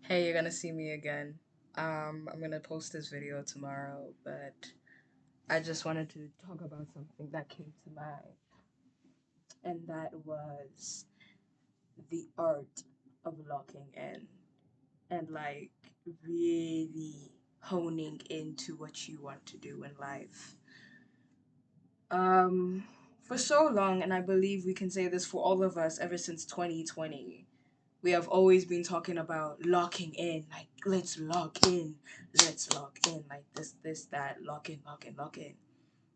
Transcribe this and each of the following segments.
Hey, you're gonna see me again. I'm gonna post this video tomorrow, but I just wanted to talk about something that came to mind, and that was the art of locking in and really honing into what you want to do in life. Um, for so long, and I believe we can say this for all of us ever since 2020, we have always been talking about locking in, like let's lock in, like this, that, lock in,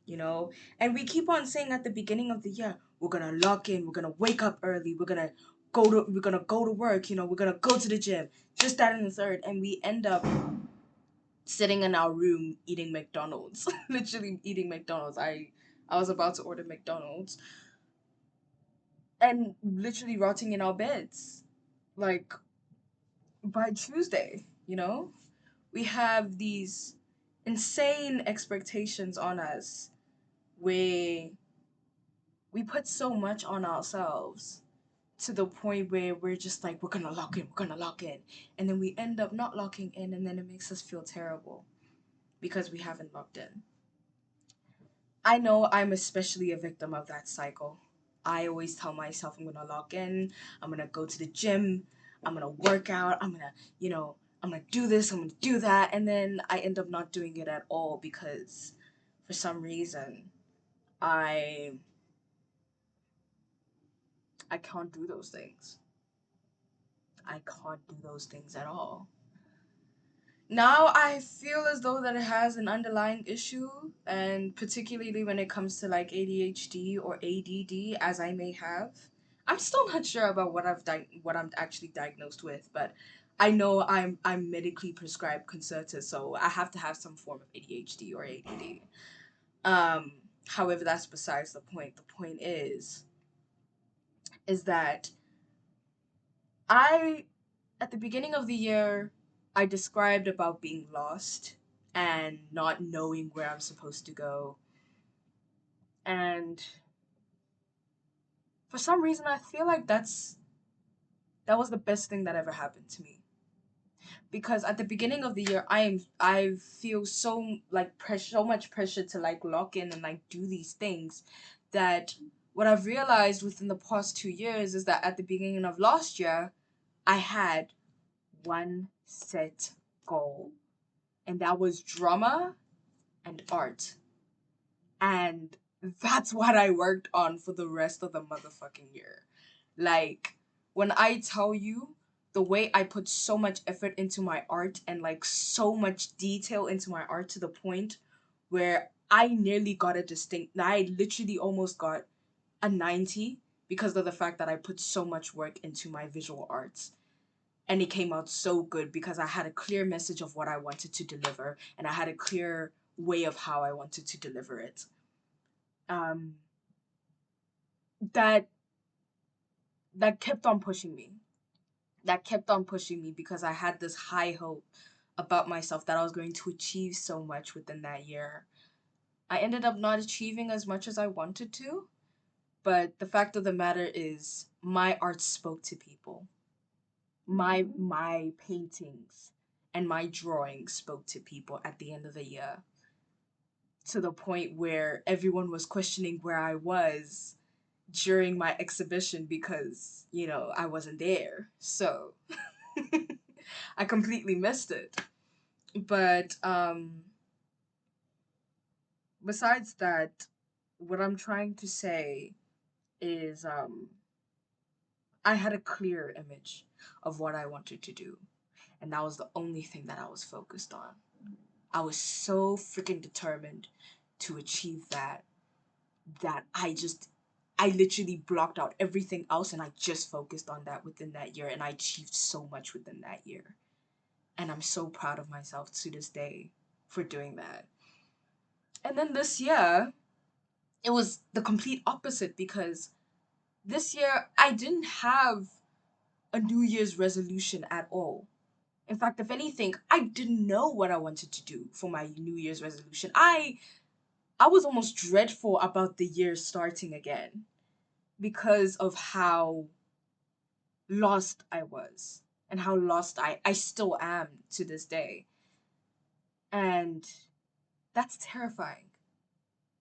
you know? And we keep on saying at the beginning of the year, we're gonna lock in, we're gonna wake up early, we're gonna go to work, we're gonna go to the gym, just that and the third, and we end up sitting in our room eating McDonald's. Literally eating McDonald's. I was about to order McDonald's and literally rotting in our beds. Like by Tuesday, we have these insane expectations on us where we put so much on ourselves to the point where we're just like, we're gonna lock in. And then we end up not locking in, and then it makes us feel terrible because we haven't locked in. I know I'm especially a victim of that cycle. I always tell myself I'm gonna lock in, I'm gonna go to the gym, I'm gonna work out, I'm gonna do this, I'm gonna do that, and then I end up not doing it at all because for some reason I I can't do those things. I can't do those things at all. Now I feel as though that it has an underlying issue, and particularly when it comes to like ADHD or ADD, as I may have. I'm still not sure about what I'm actually diagnosed with, but I know I'm medically prescribed Concerta, so I have to have some form of ADHD or ADD. Um, However, that's besides the point. The point is that I at the beginning of the year, I described about being lost and not knowing where I'm supposed to go. And for some reason, I feel like that was the best thing that ever happened to me. Because at the beginning of the year, I feel so like pressure, so much pressure to like lock in and like do these things that what I've realized within the past 2 years is that at the beginning of last year, I had one set goal, and that was drama and art. And that's what I worked on for the rest of the motherfucking year. Like, when I tell you the way I put so much effort into my art and like so much detail into my art to the point where I nearly got a distinct, I literally almost got a 90 because of the fact that I put so much work into my visual arts, and it came out so good because I had a clear message of what I wanted to deliver, and I had a clear way of how I wanted to deliver it. Um, that that kept on pushing me. That kept on pushing me because I had this high hope about myself that I was going to achieve so much within that year. I ended up not achieving as much as I wanted to, but the fact of the matter is my art spoke to people. My paintings and my drawings spoke to people at the end of the year, to the point where everyone was questioning where I was during my exhibition because, I wasn't there. So I completely missed it. But besides that, what I'm trying to say is I had a clear image of what I wanted to do. And that was the only thing that I was focused on. I was so freaking determined to achieve that I literally blocked out everything else and I just focused on that within that year, and I achieved so much within that year. And I'm so proud of myself to this day for doing that. And then this year, it was the complete opposite because this year I didn't have a New Year's resolution at all. In fact, if anything, I didn't know what I wanted to do for my New Year's resolution. I was almost dreadful about the year starting again because of how lost I was. and how lost I still am to this day. And that's terrifying.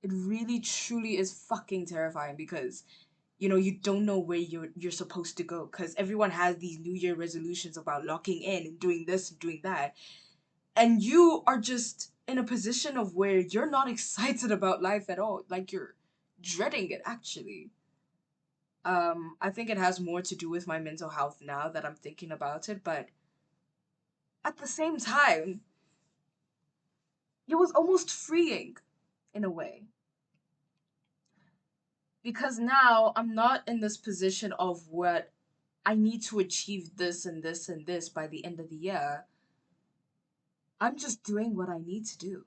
It really truly is fucking terrifying because you don't know where you're supposed to go because everyone has these New Year resolutions about locking in and doing this and doing that, and you are just in a position of where you're not excited about life at all. Like you're dreading it actually. I think it has more to do with my mental health now that I'm thinking about it, but at the same time, it was almost freeing in a way because now I'm not in this position of what I need to achieve this and this and this by the end of the year. I'm just doing what I need to do.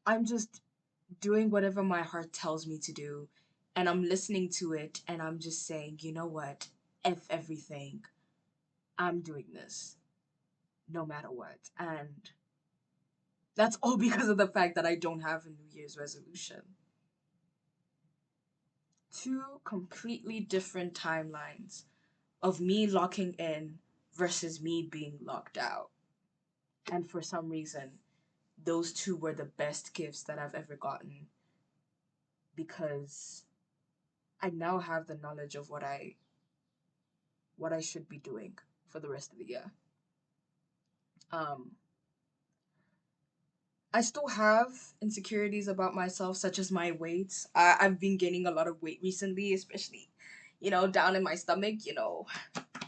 I'm just doing whatever my heart tells me to do. And I'm listening to it and I'm just saying, you know what? F everything. I'm doing this no matter what. And that's all because of the fact that I don't have a New Year's resolution. Two completely different timelines of me locking in versus me being locked out. And for some reason, those two were the best gifts that I've ever gotten because I now have the knowledge of what I should be doing for the rest of the year. Um, I still have insecurities about myself, such as my weight. I've been gaining a lot of weight recently, especially, down in my stomach.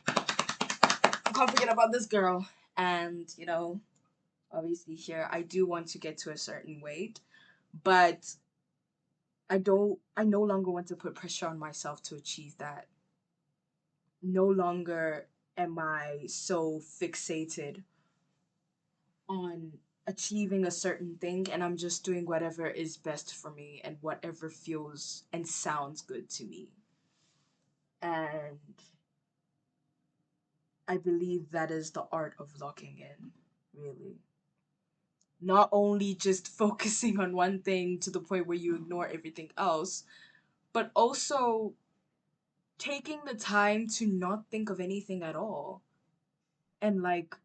I can't forget about this girl. And, obviously here, I do want to get to a certain weight, but I no longer want to put pressure on myself to achieve that. No longer am I so fixated on achieving a certain thing, and I'm just doing whatever is best for me and whatever feels and sounds good to me. And I believe that is the art of locking in, really. Not only just focusing on one thing to the point where you ignore everything else, but also taking the time to not think of anything at all and like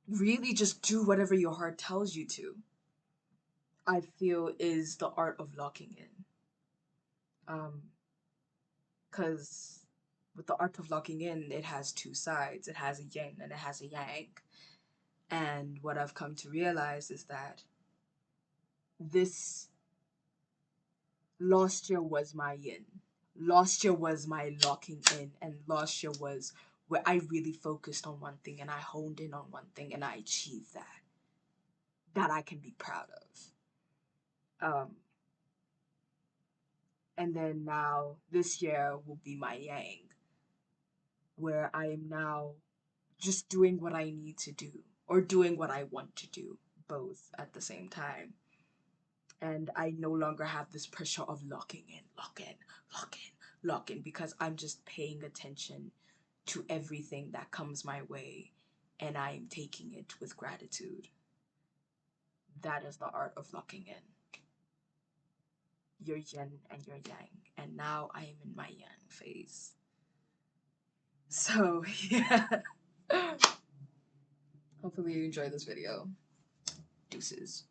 really just do whatever your heart tells you to. I feel is the art of locking in. Um, because with the art of locking in, it has two sides. It has a yin and it has a yang. And what I've come to realize is that this last year was my yin. Last year was my locking in, and last year was where I really focused on one thing and I honed in on one thing and I achieved that. That I can be proud of. And then now this year will be my yang, where I am now just doing what I need to do or doing what I want to do, both at the same time. And I no longer have this pressure of locking in, lock in, lock in, lock in, because I'm just paying attention to everything that comes my way and I am taking it with gratitude. That is the art of locking in. Your yin and your yang. And now I am in my yang phase. So, yeah. Hopefully you enjoy this video. Deuces.